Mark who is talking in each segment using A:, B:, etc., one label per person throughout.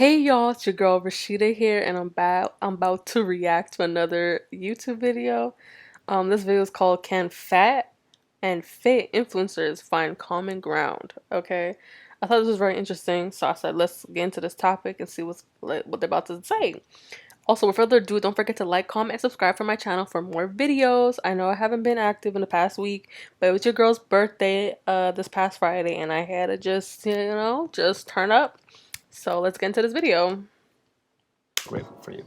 A: Hey y'all, it's your girl Rasheda here, and I'm about to react to another YouTube video. This video is called "Can Fat and Fit Influencers Find Common Ground?" Okay, I thought this was very interesting, so I said let's get into this topic and see what they're about to say. Also, without further ado, don't forget to like, comment, and subscribe for my channel for more videos. I know I haven't been active in the past week, but it was your girl's birthday this past Friday, and I had to just turn up. So let's get into this video.
B: Grateful for you.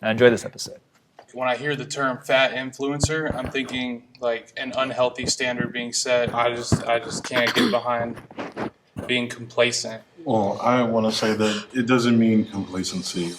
B: I enjoy this episode.
C: When I hear the term fat influencer, I'm thinking like an unhealthy standard being set. I just can't get behind being complacent.
D: Well, I want to say that it doesn't mean complacency.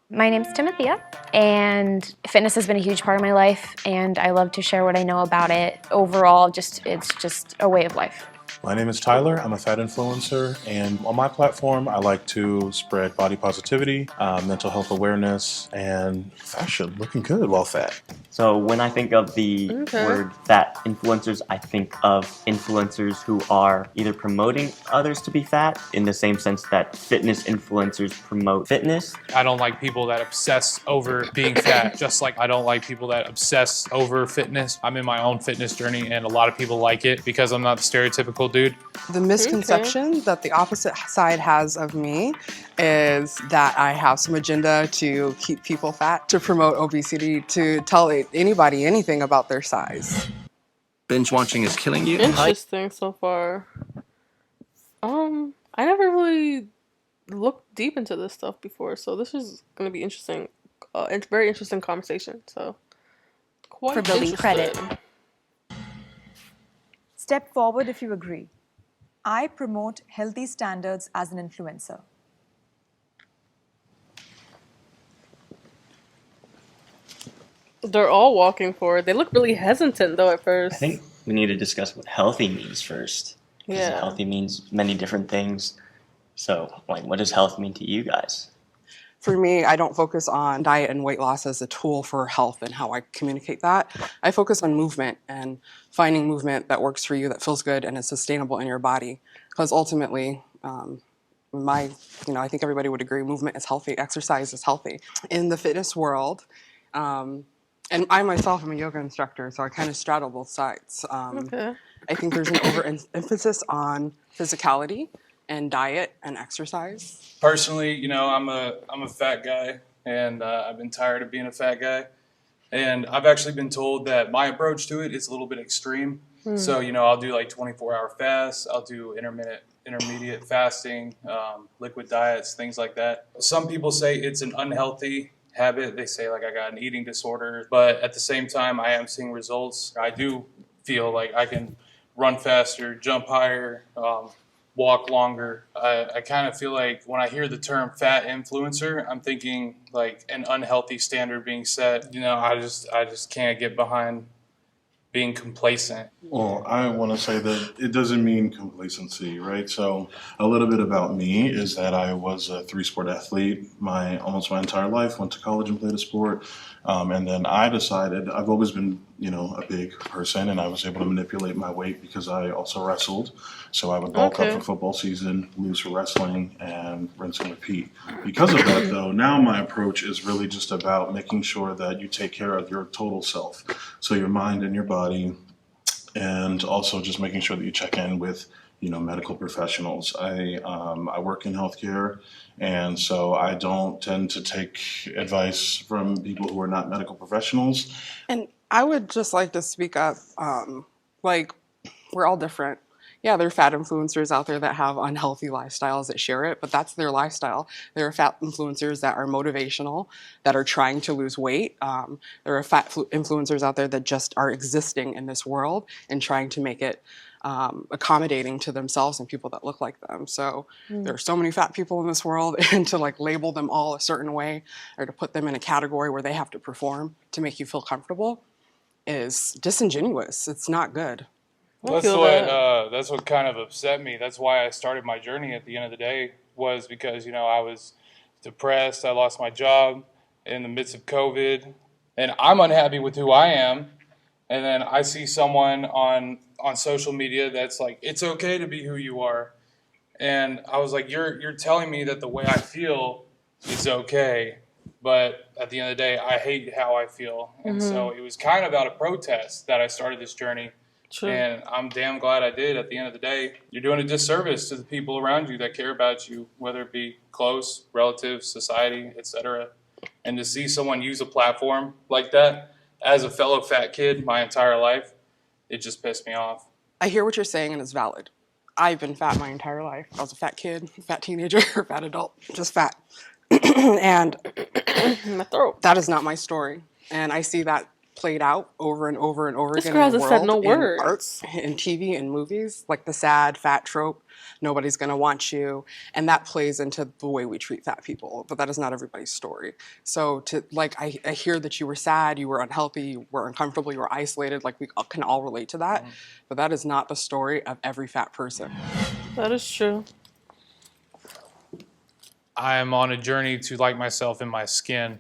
E: My name's Timothea, and fitness has been a huge part of my life, and I love to share what I know about it. Overall, it's just a way of life.
F: My name is Tyler. I'm a fat influencer, and on my platform, I like to spread body positivity, mental health awareness, and fashion, looking good while fat.
G: So when I think of the word fat influencers, I think of influencers who are either promoting others to be fat in the same sense that fitness influencers promote fitness.
C: I don't like people that obsess over being fat, just like I don't like people that obsess over fitness. I'm in my own fitness journey, and a lot of people like it because I'm not the stereotypical dude.
H: The misconception that the opposite side has of me is that I have some agenda to keep people fat, to promote obesity, to tell anybody anything about their size.
B: Binge watching is killing you.
A: Interesting so far. I never really looked deep into this stuff before, so this is gonna be interesting. It's very interesting conversation. So quite
E: For building credit.
I: Step forward if you agree. I promote healthy standards as an influencer.
A: They're all walking forward. They look really hesitant though at first.
G: I think we need to discuss what healthy means first. Because
A: Yeah.
G: healthy means many different things. So, like, what does health mean to you guys?
H: For me, I don't focus on diet and weight loss as a tool for health and how I communicate that. I focus on movement and finding movement that works for you, that feels good and is sustainable in your body. Because ultimately, I think everybody would agree, movement is healthy, exercise is healthy. In the fitness world, and I myself am a yoga instructor, so I kind of straddle both sides.
A: Okay.
H: I think there's an overemphasis on physicality and diet and exercise.
C: Personally, I'm a fat guy, and I've been tired of being a fat guy. And I've actually been told that my approach to it is a little bit extreme. So, I'll do like 24-hour fasts. I'll do intermediate fasting, liquid diets, things like that. Some people say it's an unhealthy habit. They say like I got an eating disorder, but at the same time, I am seeing results. I do feel like I can run faster, jump higher, walk longer. I kind of feel like when I hear the term fat influencer, I'm thinking like an unhealthy standard being set. I just can't get behind being complacent.
D: Well, I want to say that it doesn't mean complacency, right? So a little bit about me is that I was a three-sport athlete almost my entire life, went to college and played a sport. And then I decided, I've always been, a big person, and I was able to manipulate my weight because I also wrestled. So I would bulk up for football season, lose for wrestling, and rinse and repeat. Because of that, though, now my approach is really just about making sure that you take care of your total self. So your mind and your body, and also just making sure that you check in with medical professionals. I work in healthcare, and so I don't tend to take advice from people who are not medical professionals.
H: And I would just like to speak up, we're all different. Yeah, there are fat influencers out there that have unhealthy lifestyles that share it, but that's their lifestyle. There are fat influencers that are motivational, that are trying to lose weight. There are fat influencers out there that just are existing in this world and trying to make it accommodating to themselves and people that look like them. So there are so many fat people in this world, and to label them all a certain way or to put them in a category where they have to perform to make you feel comfortable is disingenuous. It's not good.
C: That's what kind of upset me. That's why I started my journey at the end of the day, was because, I was depressed. I lost my job in the midst of COVID, and I'm unhappy with who I am. And then I see someone on social media that's like, it's okay to be who you are. And I was like, you're telling me that the way I feel is okay, but at the end of the day, I hate how I feel. And so it was kind of out of protest that I started this journey.
A: True.
C: And I'm damn glad I did. At the end of the day, you're doing a disservice to the people around you that care about you, whether it be close, relatives, society, etc. And to see someone use a platform like that as a fellow fat kid my entire life, it just pissed me off.
H: I hear what you're saying, and it's valid. I've been fat my entire life. I was a fat kid, fat teenager, fat adult, just fat. And
A: My throat.
H: that is not my story. And I see that played out over and over and over
A: This
H: again
A: girl
H: in the
A: hasn't said
H: world,
A: no
H: in art,
A: words.
H: in TV, in movies, like the sad fat trope. Nobody's gonna want you, and that plays into the way we treat fat people. But that is not everybody's story. So to like, I hear that you were sad, you were unhealthy, you were uncomfortable, you were isolated. Like we can all relate to that, but that is not the story of every fat person.
A: That is true.
C: I am on a journey to like myself in my skin.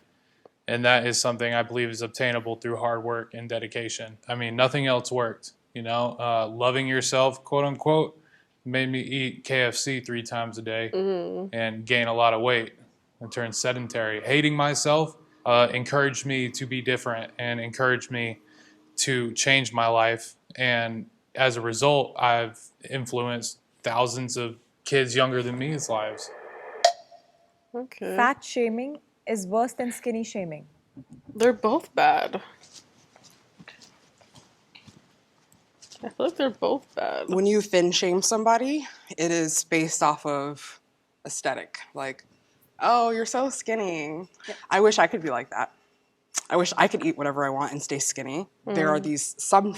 C: And that is something I believe is obtainable through hard work and dedication. I mean, nothing else worked. Loving yourself, quote unquote, made me eat KFC 3 times a day and gain a lot of weight and turn sedentary. Hating myself encouraged me to be different and encouraged me to change my life. And as a result, I've influenced thousands of kids younger than me's lives.
A: Okay.
I: Fat shaming is worse than skinny shaming.
A: They're both bad. I feel like they're both bad.
H: When you thin shame somebody, it is based off of aesthetic. Like, oh, you're so skinny. I wish I could be like that. I wish I could eat whatever I want and stay skinny. There are these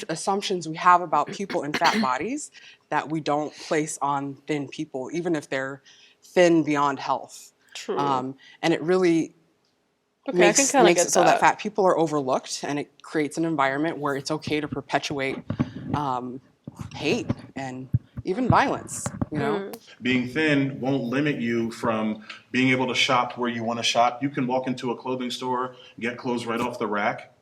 H: assumptions we have about people in fat bodies that we don't place on thin people, even if they're thin beyond health.
A: True.
H: And it really
A: Okay,
H: makes,
A: I can kinda
H: makes
A: get
H: it so that
A: that.
H: fat people are overlooked, and it creates an environment where it's okay to perpetuate hate and even violence, you know?
D: Being thin won't limit you from being able to shop where you want to shop. You can walk into a clothing store, get clothes right off the rack,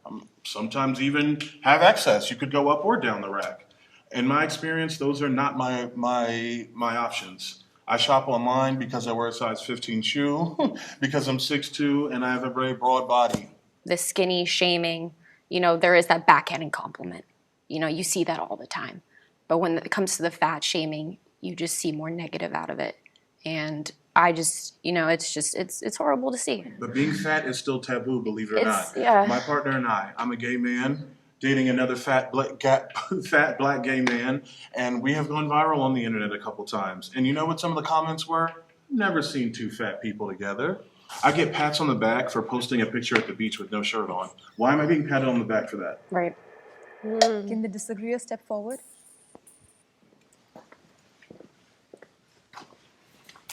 D: sometimes even have excess. You could go up or down the rack. In my experience, those are not my options. I shop online because I wear a size 15 shoe, because I'm 6'2", and I have a very broad body.
E: The skinny shaming, there is that backhanded compliment. You see that all the time. But when it comes to the fat shaming, you just see more negative out of it. And I just, it's horrible to see.
D: But being fat is still taboo, believe it or not.
E: Yeah.
D: My partner and I'm a gay man, dating another fat black gay man, and we have gone viral on the internet a couple times. And you know what some of the comments were? Never seen 2 fat people together. I get pats on the back for posting a picture at the beach with no shirt on. Why am I being patted on the back for that?
E: Right.
I: Can they disagree or step forward?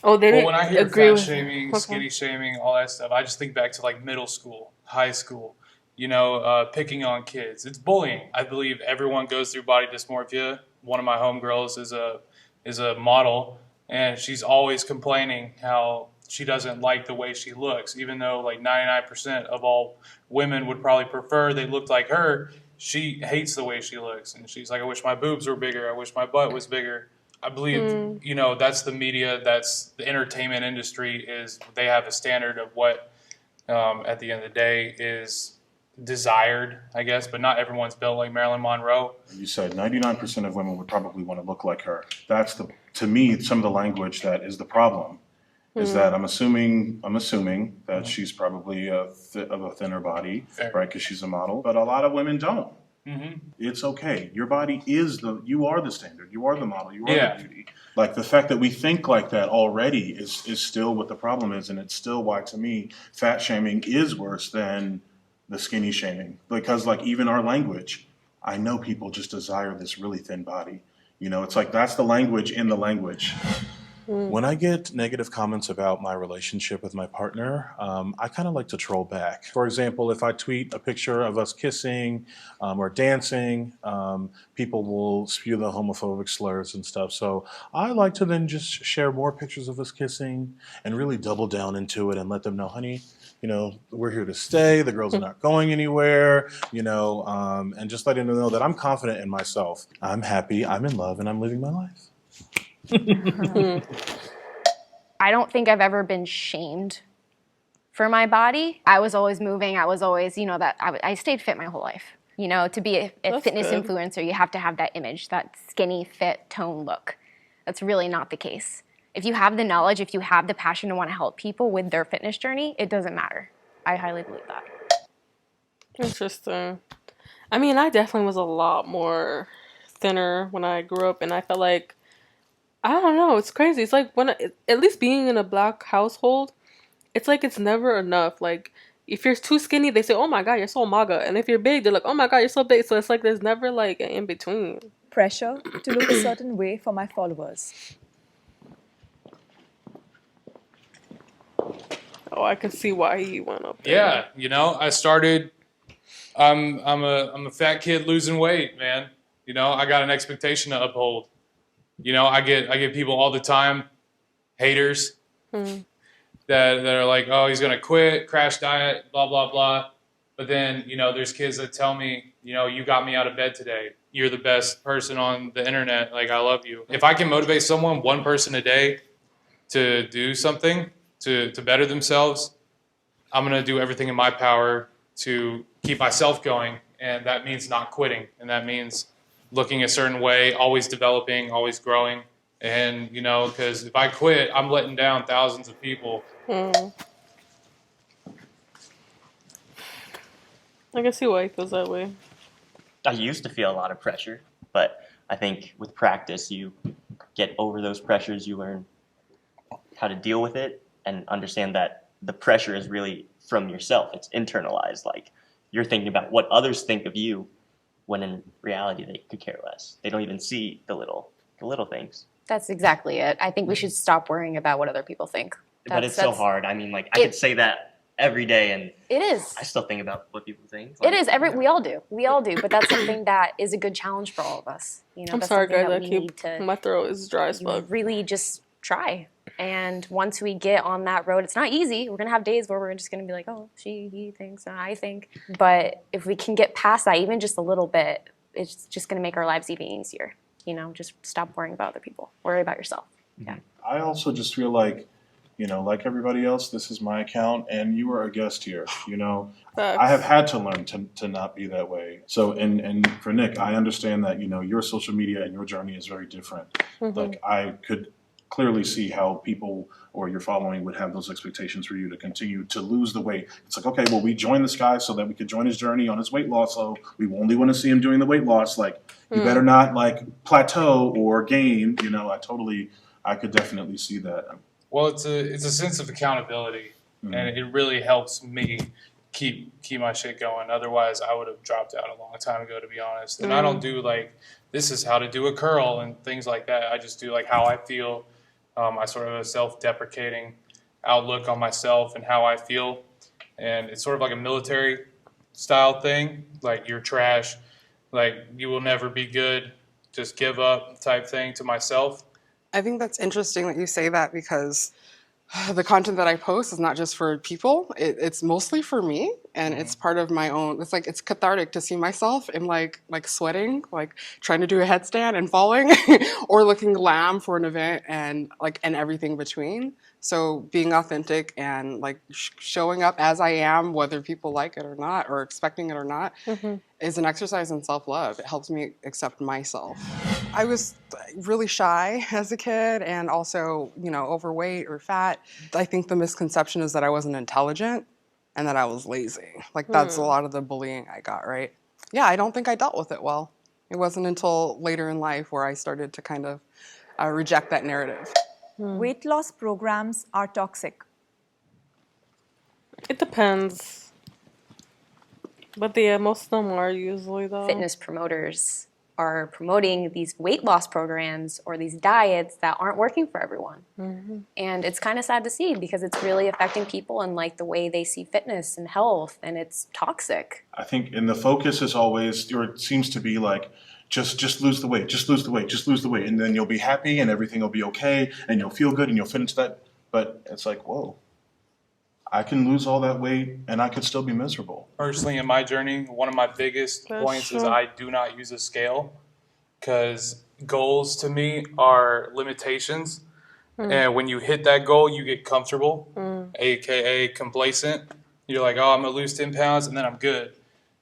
A: Oh, they
C: Well,
A: didn't
C: when I hear
A: agree
C: fat
A: with
C: shaming,
A: Okay.
C: skinny shaming, all that stuff, I just think back to like middle school, high school, picking on kids. It's bullying. I believe everyone goes through body dysmorphia. One of my homegirls is a model, and she's always complaining how she doesn't like the way she looks, even though like 99% of all women would probably prefer they looked like her. She hates the way she looks, and she's like, I wish my boobs were bigger. I wish my butt was bigger. I believe, that's the media, that's the entertainment industry, is they have a standard of what, at the end of the day, is desired, I guess, but not everyone's built like Marilyn Monroe.
D: You said 99% of women would probably want to look like her. That's to me, some of the language that is the problem. Is that I'm assuming that she's probably of a thinner body,
C: Fair.
D: right? Because she's a model, but a lot of women don't. It's okay. Your body you are the standard. You are the model. You are the beauty. Like the fact that we think like that already is still what the problem is, and it's still why to me fat shaming is worse than the skinny shaming. Because like even our language, I know people just desire this really thin body. It's like that's the language in the language.
F: When I get negative comments about my relationship with my partner, I kind of like to troll back. For example, if I tweet a picture of us kissing or dancing, people will spew the homophobic slurs and stuff. So I like to then just share more pictures of us kissing and really double down into it and let them know, honey, you know, we're here to stay. The girls are not going anywhere, you know, and just letting them know that I'm confident in myself. I'm happy, I'm in love, and I'm living my life.
E: I don't think I've ever been shamed for my body. I was always moving. I was always, you know, that I stayed fit my whole life. You know, to be a
A: That's
E: fitness
A: good.
E: influencer, you have to have that image, that skinny, fit, tone look. That's really not the case. If you have the knowledge, if you have the passion to want to help people with their fitness journey, it doesn't matter. I highly believe that.
A: Interesting. I mean, I definitely was a lot more thinner when I grew up, and I felt like, I don't know, it's crazy. It's like at least being in a black household, it's like it's never enough. Like, if you're too skinny, they say, "Oh my God, you're so maga," and if you're big, they're like, "Oh my God, you're so big." So it's like there's never like an in between.
I: Pressure to look a certain way for my followers.
A: Oh, I can see why he went up there.
C: Yeah, you know, I started. I'm a fat kid losing weight, man. You know, I got an expectation to uphold. You know, I get people all the time, haters, that are like, oh, he's gonna quit, crash diet, blah blah blah. But then, you know, there's kids that tell me, you know, you got me out of bed today. You're the best person on the internet. Like, I love you. If I can motivate someone, one person a day, to do something to better themselves, I'm gonna do everything in my power to keep myself going, and that means not quitting, and that means looking a certain way, always developing, always growing. And you know, because if I quit, I'm letting down thousands of people.
A: I can see why he feels that way.
G: I used to feel a lot of pressure, but I think with practice, you get over those pressures. You learn how to deal with it and understand that the pressure is really from yourself. It's internalized. Like, you're thinking about what others think of you, when in reality they could care less. They don't even see the little things.
E: That's exactly it. I think we should stop worrying about what other people think.
G: But it's so hard. I mean, like, I could say that every day, and
E: It is.
G: I still think about what people think.
E: It is. We all do. We all do. But that's something that is a good challenge for all of us. You know,
A: I'm
E: that's
A: sorry,
E: something
A: guys.
E: that we need to
A: My throat is dry as fuck.
E: really just try. And once we get on that road, it's not easy. We're gonna have days where we're just gonna be like, oh, he thinks, and I think. But if we can get past that, even just a little bit, it's just gonna make our lives even easier. You know, just stop worrying about other people. Worry about yourself. Yeah.
D: I also just feel like, you know, like everybody else, this is my account and you are a guest here. You know, I have had to learn to not be that way. So, and for Nick, I understand that, you know, your social media and your journey is very different. Like, I could clearly see how people or your following would have those expectations for you to continue to lose the weight. It's like, okay, well, we joined this guy so that we could join his journey on his weight loss. So we only want to see him doing the weight loss. Like, you better not like plateau or gain. You know, I could definitely see that.
C: Well, it's a sense of accountability, and it really helps me keep my shit going. Otherwise, I would have dropped out a long time ago, to be honest. And I don't do like, this is how to do a curl and things like that. I just do like how I feel. I sort of have a self-deprecating outlook on myself and how I feel, and it's sort of like a military style thing. Like, you're trash, like you will never be good, just give up type thing to myself.
H: I think that's interesting that you say that, because the content that I post is not just for people. It's mostly for me, and it's part of my own. It's like, it's cathartic to see myself in like sweating, like trying to do a headstand and falling, or looking glam for an event, and everything between. So being authentic and like showing up as I am, whether people like it or not, or expecting it or not, is an exercise in self-love. It helps me accept myself. I was really shy as a kid, and also, you know, overweight or fat. I think the misconception is that I wasn't intelligent and that I was lazy. Like, that's a lot of the bullying I got, right? Yeah, I don't think I dealt with it well. It wasn't until later in life where I started to kind of reject that narrative.
I: Weight loss programs are toxic.
A: It depends. But yeah, most of them are usually though.
E: Fitness promoters are promoting these weight loss programs or these diets that aren't working for everyone. And it's kind of sad to see because it's really affecting people and like the way they see fitness and health, and it's toxic.
D: I think, and the focus is always, or it seems to be like, just lose the weight, just lose the weight, just lose the weight, and then you'll be happy and everything will be okay and you'll feel good and you'll fit into that. But it's like, whoa, I can lose all that weight and I could still be miserable.
C: Personally, in my journey, one of my biggest points is I do not use a scale because goals to me are limitations. And when you hit that goal, you get comfortable, aka complacent. You're like, oh, I'm gonna lose 10 pounds and then I'm good.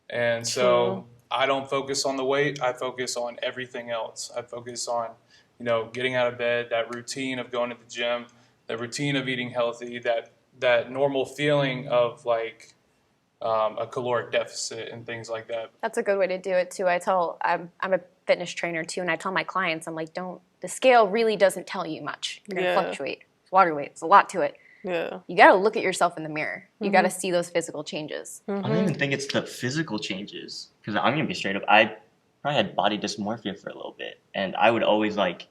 C: And so I don't focus on the weight. I focus on everything else. I focus on, getting out of bed, that routine of going to the gym, the routine of eating healthy, that normal feeling of like a caloric deficit and things like that.
E: That's a good way to do it too. I'm a fitness trainer too, and I tell my clients, I'm like, the scale really doesn't tell you much. You're gonna fluctuate. It's water weight. It's a lot to it.
A: Yeah.
E: You gotta look at yourself in the mirror. You gotta see those physical changes.
G: I don't even think it's the physical changes, because I'm gonna be straight up. I probably had body dysmorphia for a little bit, and I would always like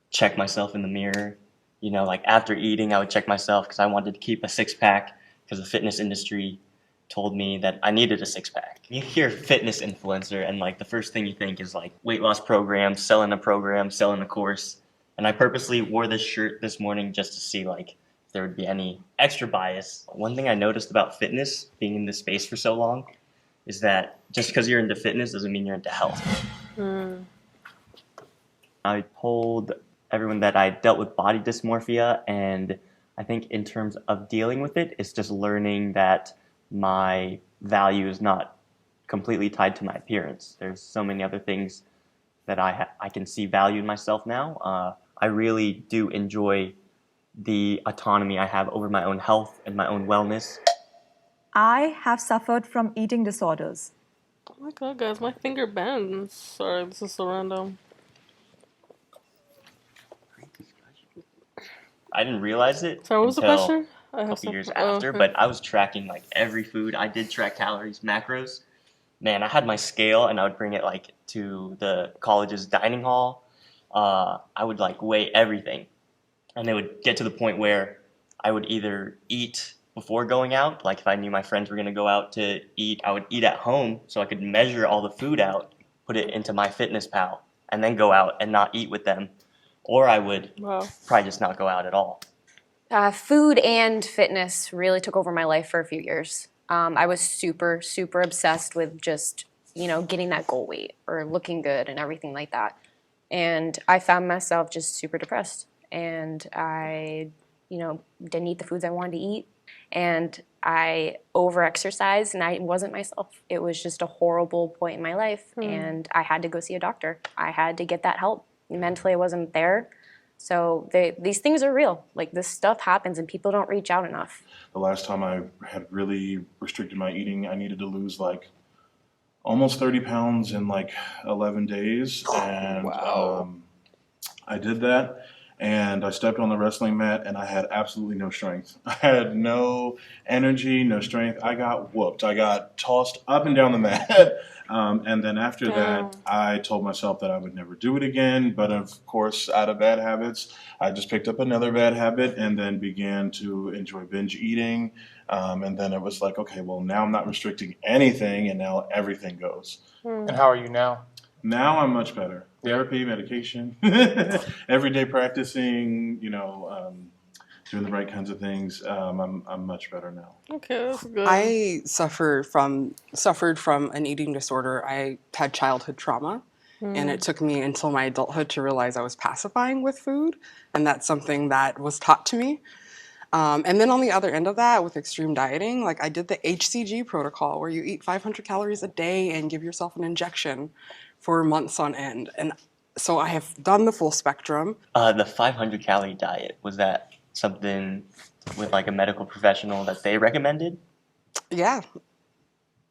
G: check myself in the mirror. Like after eating, I would check myself because I wanted to keep a six-pack because the fitness industry told me that I needed a six-pack. You hear fitness influencer and like the first thing you think is like weight loss program, selling a course. And I purposely wore this shirt this morning just to see like if there would be any extra bias. One thing I noticed about fitness, being in this space for so long, is that just because you're into fitness doesn't mean you're into health. I told everyone that I dealt with body dysmorphia, and I think in terms of dealing with it, it's just learning that my value is not completely tied to my appearance. There's so many other things that I can see value in myself now. I really do enjoy the autonomy I have over my own health and my own wellness.
I: I have suffered from eating disorders.
A: Oh my god, guys, my finger bends. Sorry, this is so random.
G: I didn't realize it
A: Sorry, what was the
G: until
A: question?
G: a couple years after, but I was tracking like every food. I did track calories, macros. Man, I had my scale and I would bring it like to the college's dining hall. I would like weigh everything, and it would get to the point where I would either eat before going out, like if I knew my friends were going to go out to eat, I would eat at home so I could measure all the food out, put it into MyFitnessPal, and then go out and not eat with them. Or I would probably just not go out at all.
E: Food and fitness really took over my life for a few years. I was super, super obsessed with just, getting that goal weight or looking good and everything like that. And I found myself just super depressed. And I, didn't eat the foods I wanted to eat. And I overexercised and I wasn't myself. It was just a horrible point in my life. And I had to go see a doctor. I had to get that help. Mentally, I wasn't there. So these things are real. Like, this stuff happens and people don't reach out enough.
D: The last time I had really restricted my eating, I needed to lose like almost 30 pounds in like 11 days. And I did that. And I stepped on the wrestling mat and I had absolutely no strength. I had no energy, no strength. I got whooped. I got tossed up and down the mat. And then after that, I told myself that I would never do it again. But of course, out of bad habits, I just picked up another bad habit and then began to enjoy binge eating. And then it was like, okay, well, now I'm not restricting anything and now everything goes.
C: And how are you now?
D: Now I'm much better. Therapy, medication, everyday practicing, doing the right kinds of things. I'm much better now.
A: Okay, that's good.
H: I suffered from an eating disorder. I had childhood trauma, and it took me until my adulthood to realize I was pacifying with food, and that's something that was taught to me. And then on the other end of that, with extreme dieting, like I did the HCG protocol, where you eat 500 calories a day and give yourself an injection for months on end. And so I have done the full spectrum.
G: The 500 calorie diet, was that something with like a medical professional that they recommended?
H: Yeah.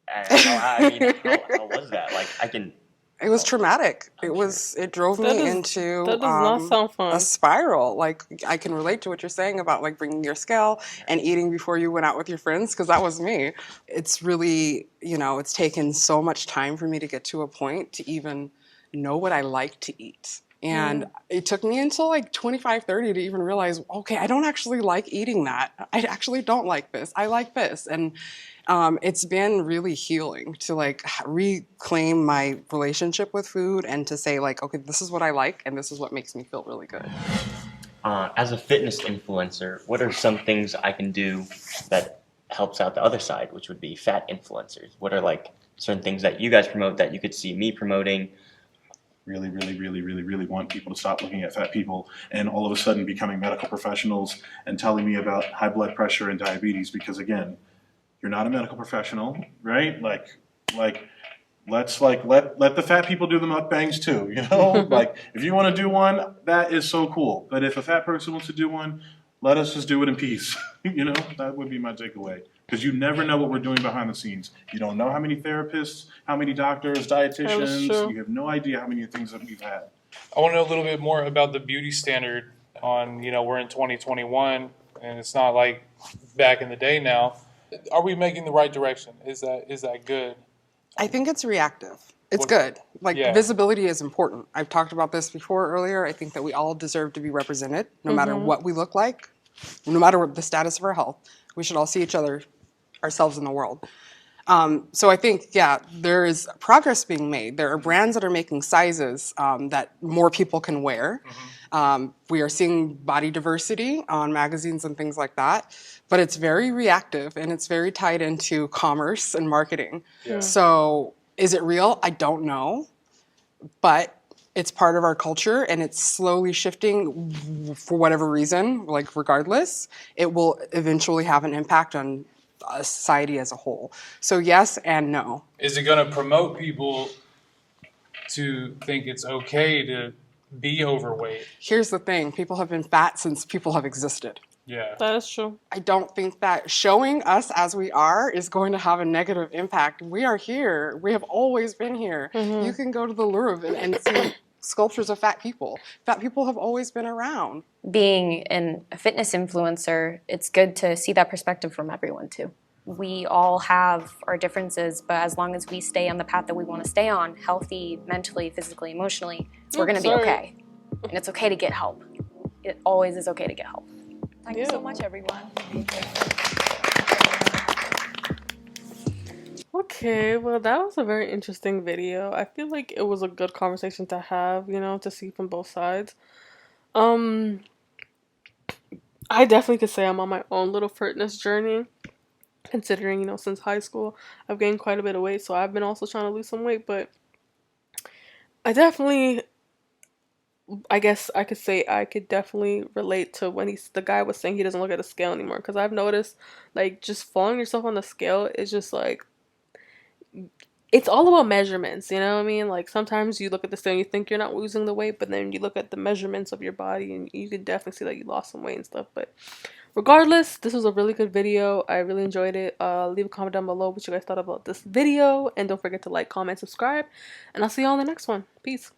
G: How was that? Like,
H: It was traumatic. It drove me into
A: that does not sound fun.
H: A spiral. Like, I can relate to what you're saying about like bringing your scale and eating before you went out with your friends, because that was me. It's really, it's taken so much time for me to get to a point to even know what I like to eat. And it took me until like 25, 30 to even realize, okay, I don't actually like eating that. I actually don't like this. I like this. And it's been really healing to like reclaim my relationship with food and to say like, okay, this is what I like and this is what makes me feel really good.
G: As a fitness influencer, what are some things I can do that helps out the other side, which would be fat influencers? What are like certain things that you guys promote that you could see me promoting?
D: Really want people to stop looking at fat people and all of a sudden becoming medical professionals and telling me about high blood pressure and diabetes, because again, you're not a medical professional, right? Let's let the fat people do the mukbangs too, you know? Like if you want to do one, that is so cool. But if a fat person wants to do one, let us just do it in peace. You know, that would be my takeaway. Because you never know what we're doing behind the scenes. You don't know how many therapists, how many doctors, dietitians. You have no idea how many things that we've had.
C: I want to know a little bit more about the beauty standard on, we're in 2021 and it's not like back in the day now. Are we making the right direction? Is that good?
H: I think it's reactive. It's good. Like visibility is important. I've talked about this before earlier. I think that we all deserve to be represented no matter what we look like, no matter what the status of our health. We should all see each other, ourselves in the world. So I think, there is progress being made. There are brands that are making sizes that more people can wear. We are seeing body diversity on magazines and things like that. But it's very reactive and it's very tied into commerce and marketing. Yeah. So is it real? I don't know. But it's part of our culture and it's slowly shifting for whatever reason, like regardless. It will eventually have an impact on society as a whole. So yes and no.
C: Is it going to promote people to think it's okay to be overweight?
H: Here's the thing. People have been fat since people have existed.
C: Yeah.
A: That is true.
H: I don't think that showing us as we are is going to have a negative impact. We are here. We have always been here. You can go to the Louvre and see sculptures of fat people. Fat people have always been around.
E: Being a fitness influencer, it's good to see that perspective from everyone too. We all have our differences, but as long as we stay on the path that we want to stay on, healthy, mentally, physically, emotionally, we're going to be okay. And it's okay to get help. It always is okay to get help.
I: Thank you so much, everyone.
A: Okay, well, that was a very interesting video. I feel like it was a good conversation to have, to see from both sides. I definitely could say I'm on my own little fitness journey, considering, since high school, I've gained quite a bit of weight, so I've been also trying to lose some weight, but I guess I could say I could definitely relate to when the guy was saying he doesn't look at the scale anymore, because I've noticed, like, just following yourself on the scale is just, like, it's all about measurements, you know what I mean? Like, sometimes you look at the scale and you think you're not losing the weight, but then you look at the measurements of your body and you can definitely see that you lost some weight and stuff. But regardless, this was a really good video. I really enjoyed it. Leave a comment down below what you guys thought about this video, and don't forget to like, comment, subscribe, and I'll see you all in the next one. Peace.